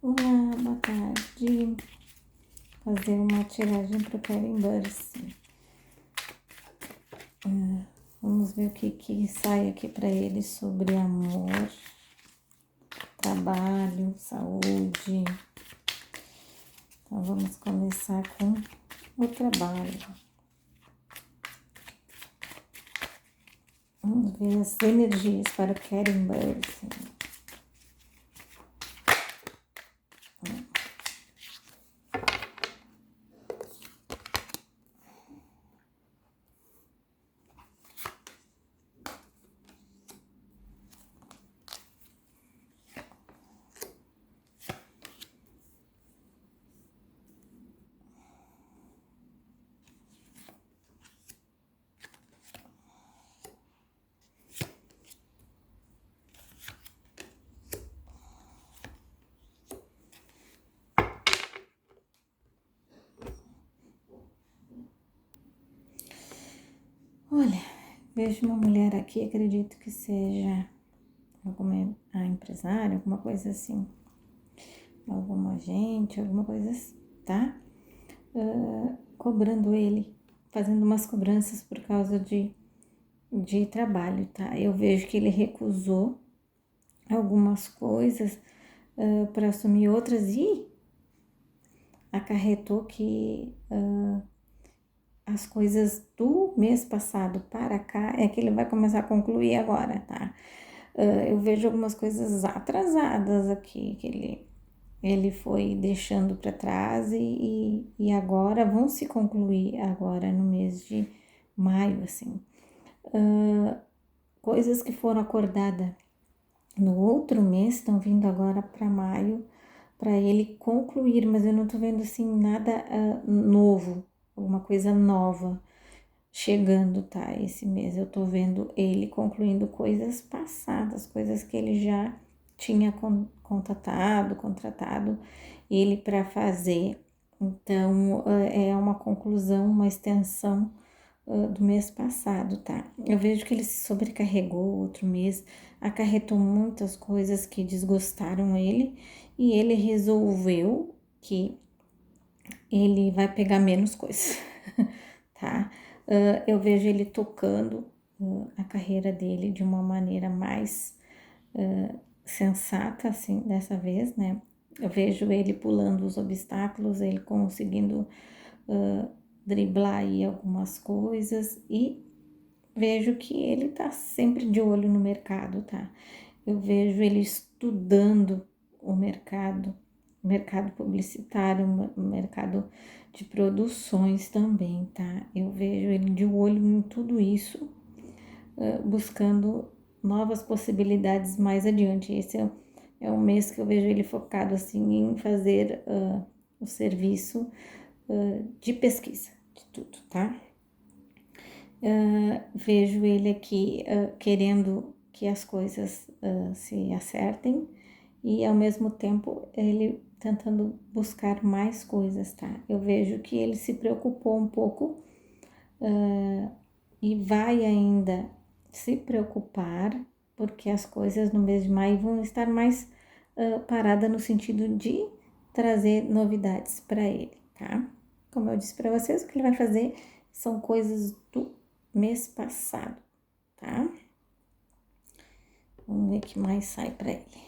Olá, boa tarde. Fazer uma tiragem para o Kevin Burse. Vamos ver o que sai aqui para ele sobre amor, trabalho, saúde. Então, vamos começar com o trabalho. Vamos ver as energias para o Kevin Burse. Olha, vejo uma mulher aqui, acredito que seja alguma empresária, alguma coisa assim, alguma agente, alguma coisa assim, tá? Cobrando ele, fazendo umas cobranças por causa de trabalho, tá? Eu vejo que ele recusou algumas coisas para assumir outras e acarretou que as coisas do mês passado para cá é que ele vai começar a concluir agora, tá? Eu vejo algumas coisas atrasadas aqui que ele foi deixando para trás e agora vão se concluir agora no mês de maio, assim. Coisas que foram acordadas no outro mês estão vindo agora para maio para ele concluir, mas eu não tô vendo assim nada novo, alguma coisa nova chegando, tá? Esse mês eu tô vendo ele concluindo coisas passadas, coisas que ele já tinha contratado ele para fazer. Então é uma conclusão, uma extensão do mês passado, tá? Eu vejo que ele se sobrecarregou outro mês, acarretou muitas coisas que desgostaram ele e ele resolveu que ele vai pegar menos coisas, tá? Eu vejo ele tocando a carreira dele de uma maneira mais sensata, assim, dessa vez, né? Eu vejo ele pulando os obstáculos, ele conseguindo driblar aí algumas coisas e vejo que ele tá sempre de olho no mercado, tá? Eu vejo ele estudando o mercado publicitário, o mercado de produções também, tá? Eu vejo ele de olho em tudo isso, buscando novas possibilidades mais adiante. Esse é um mês que eu vejo ele focado, assim, em fazer o serviço de pesquisa, de tudo, tá? Vejo ele aqui querendo que as coisas se acertem e ao mesmo tempo ele tentando buscar mais coisas, tá? Eu vejo que ele se preocupou um pouco e vai ainda se preocupar porque as coisas no mês de maio vão estar mais parada no sentido de trazer novidades para ele, tá? Como eu disse para vocês, o que ele vai fazer são coisas do mês passado, tá? Vamos ver o que mais sai para ele.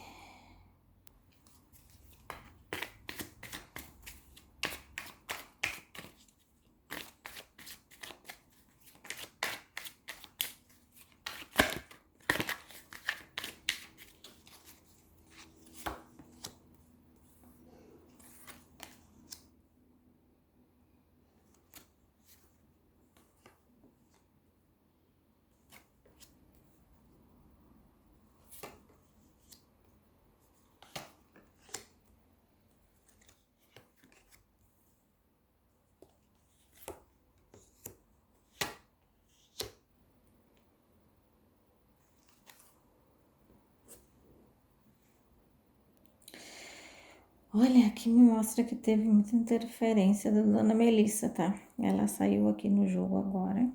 Olha, aqui me mostra que teve muita interferência da dona Melissa, tá? Ela saiu aqui no jogo agora,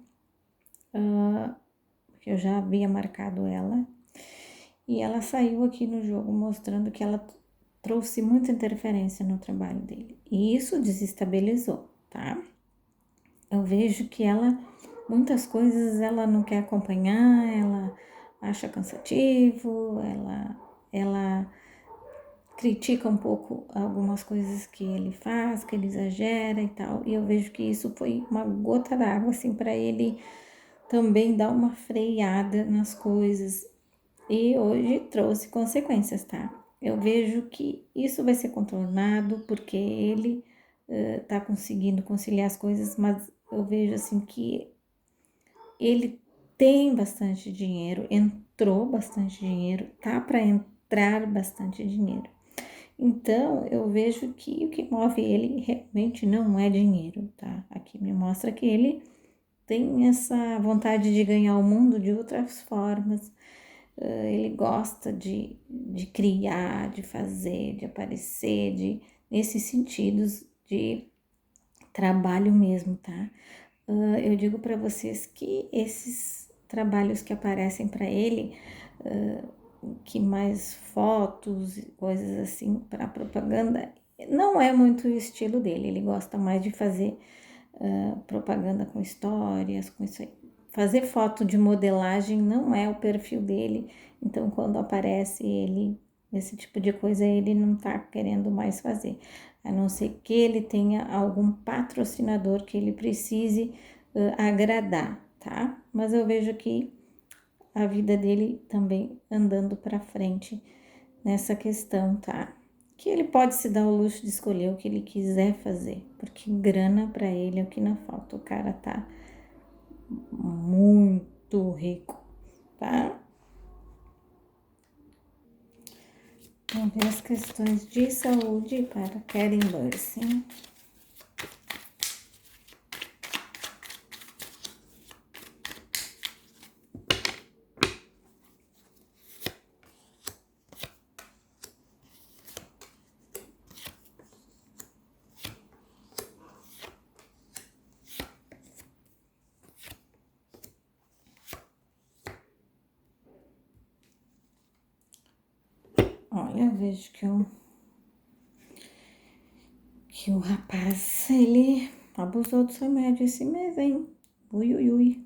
porque eu já havia marcado ela. E ela saiu aqui no jogo mostrando que ela trouxe muita interferência no trabalho dele. E isso desestabilizou, tá? Eu vejo que ela, muitas coisas ela não quer acompanhar, ela acha cansativo, ela critica um pouco algumas coisas que ele faz, que ele exagera e tal. E eu vejo que isso foi uma gota d'água, assim, para ele também dar uma freada nas coisas. E hoje trouxe consequências, tá? Eu vejo que isso vai ser contornado porque ele tá conseguindo conciliar as coisas, mas eu vejo assim que ele tem bastante dinheiro, entrou bastante dinheiro, tá para entrar bastante dinheiro. Então, eu vejo que o que move ele realmente não é dinheiro, tá? Aqui me mostra que ele tem essa vontade de ganhar o mundo de outras formas. Ele gosta de criar, de fazer, de aparecer, nesses sentidos de trabalho mesmo, tá? Eu digo para vocês que esses trabalhos que aparecem para ele, que mais fotos, coisas assim para propaganda, não é muito o estilo dele. Ele gosta mais de fazer propaganda com histórias, com isso aí. Fazer foto de modelagem não é o perfil dele, então quando aparece ele, esse tipo de coisa, ele não tá querendo mais fazer, a não ser que ele tenha algum patrocinador que ele precise agradar, tá? Mas eu vejo que a vida dele também andando para frente nessa questão, tá? Que ele pode se dar o luxo de escolher o que ele quiser fazer, porque grana para ele é o que não falta. O cara tá muito rico, tá? Vamos ver as questões de saúde para Karen Bursing. Olha, eu vejo que o rapaz, ele abusou do seu remédio esse mês, hein? Ui, ui, ui.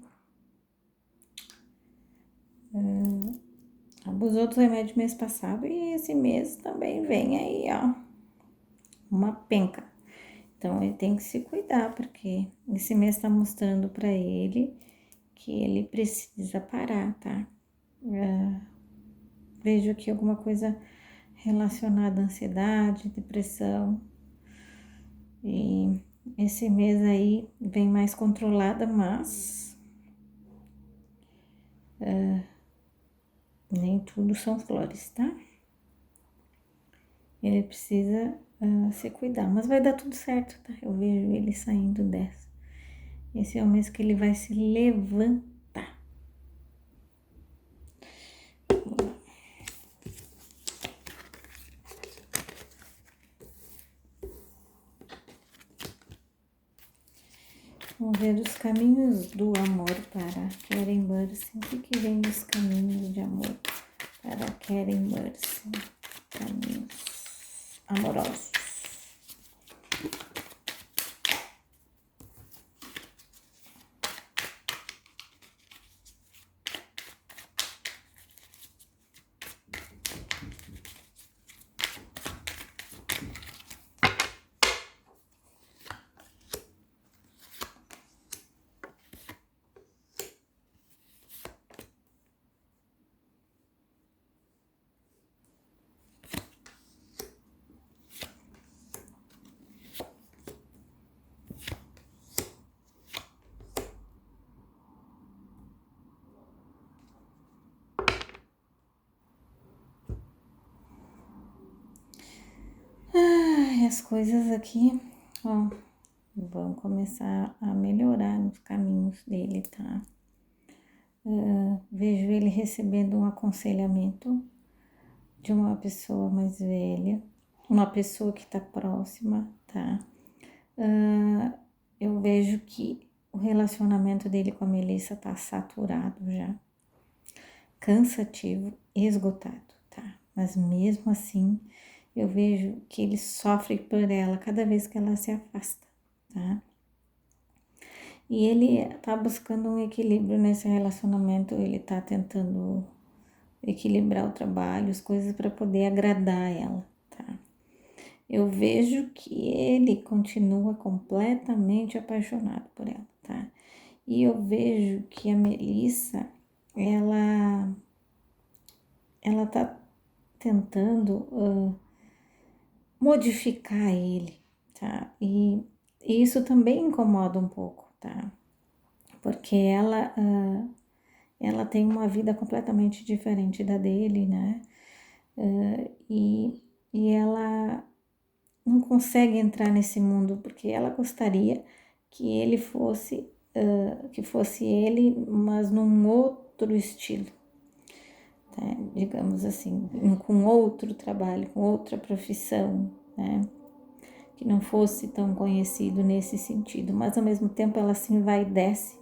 Abusou do remédio mês passado e esse mês também vem aí, ó, uma penca. Então ele tem que se cuidar, porque esse mês tá mostrando para ele que ele precisa parar, tá? Vejo aqui alguma coisa relacionada à ansiedade, depressão. E esse mês aí vem mais controlada, mas nem tudo são flores, tá? Ele precisa se cuidar, mas vai dar tudo certo, tá? Eu vejo ele saindo dessa. Esse é o mês que ele vai se levantar. Vamos ver os caminhos do amor para Karen Bursing. O que vem dos caminhos de amor para Karen Bursing? Caminhos amorosos. As coisas aqui, ó, vão começar a melhorar nos caminhos dele, tá? Vejo ele recebendo um aconselhamento de uma pessoa mais velha, uma pessoa que tá próxima, tá? Eu vejo que o relacionamento dele com a Melissa tá saturado já, cansativo, esgotado, tá? Mas mesmo assim, eu vejo que ele sofre por ela cada vez que ela se afasta, tá? E ele tá buscando um equilíbrio nesse relacionamento, ele tá tentando equilibrar o trabalho, as coisas para poder agradar ela, tá? Eu vejo que ele continua completamente apaixonado por ela, tá? E eu vejo que a Melissa, ela tá tentando modificar ele, tá? E isso também incomoda um pouco, tá? Porque ela tem uma vida completamente diferente da dele, né? E ela não consegue entrar nesse mundo porque ela gostaria que ele fosse, que fosse ele, mas num outro estilo, tá? Digamos assim, com outro trabalho, com outra profissão, né? Que não fosse tão conhecido nesse sentido, mas ao mesmo tempo ela se envaidece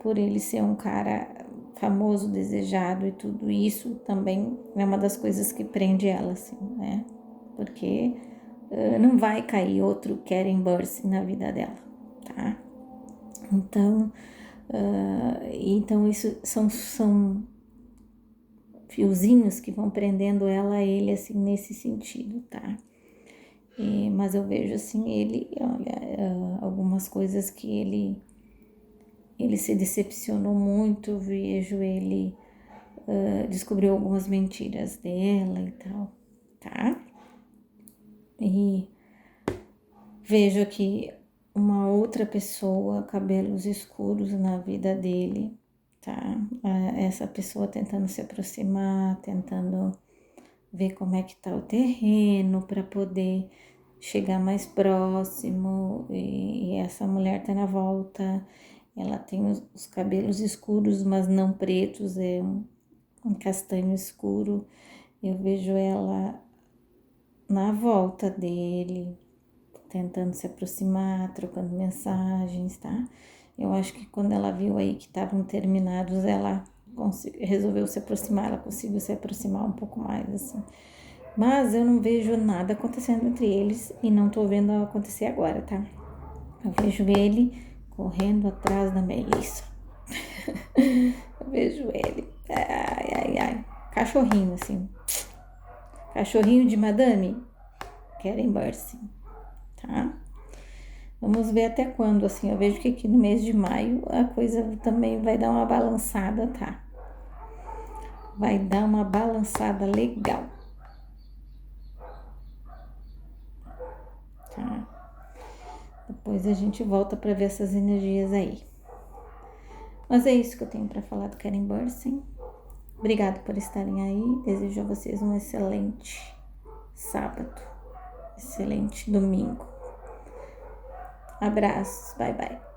por ele ser um cara famoso, desejado e tudo isso também é uma das coisas que prende ela, assim, né? Porque não vai cair outro Karen Burse na vida dela, tá? Então, então isso são fiozinhos que vão prendendo ela a ele, assim, nesse sentido, tá? Mas eu vejo, assim, ele, olha, algumas coisas que ele se decepcionou muito, vejo ele descobriu algumas mentiras dela e tal, tá? E vejo aqui uma outra pessoa, cabelos escuros na vida dele, tá? Essa pessoa tentando se aproximar, tentando ver como é que tá o terreno para poder chegar mais próximo. E essa mulher tá na volta, ela tem os cabelos escuros, mas não pretos, é um castanho escuro. Eu vejo ela na volta dele, tentando se aproximar, trocando mensagens, tá? Eu acho que quando ela viu aí que estavam terminados, ela resolveu se aproximar, ela conseguiu se aproximar um pouco mais, assim. Mas eu não vejo nada acontecendo entre eles e não tô vendo acontecer agora, tá? Eu vejo ele correndo atrás da Melissa. Eu vejo ele, ai, cachorrinho, assim. Cachorrinho de madame, Karen Burse, tá? Vamos ver até quando, assim, eu vejo que aqui no mês de maio a coisa também vai dar uma balançada, tá? Vai dar uma balançada legal, tá? Depois a gente volta para ver essas energias aí. Mas é isso que eu tenho para falar do Karen Bursen. Obrigado por estarem aí. Desejo a vocês um excelente sábado, excelente domingo. Abraços, bye bye.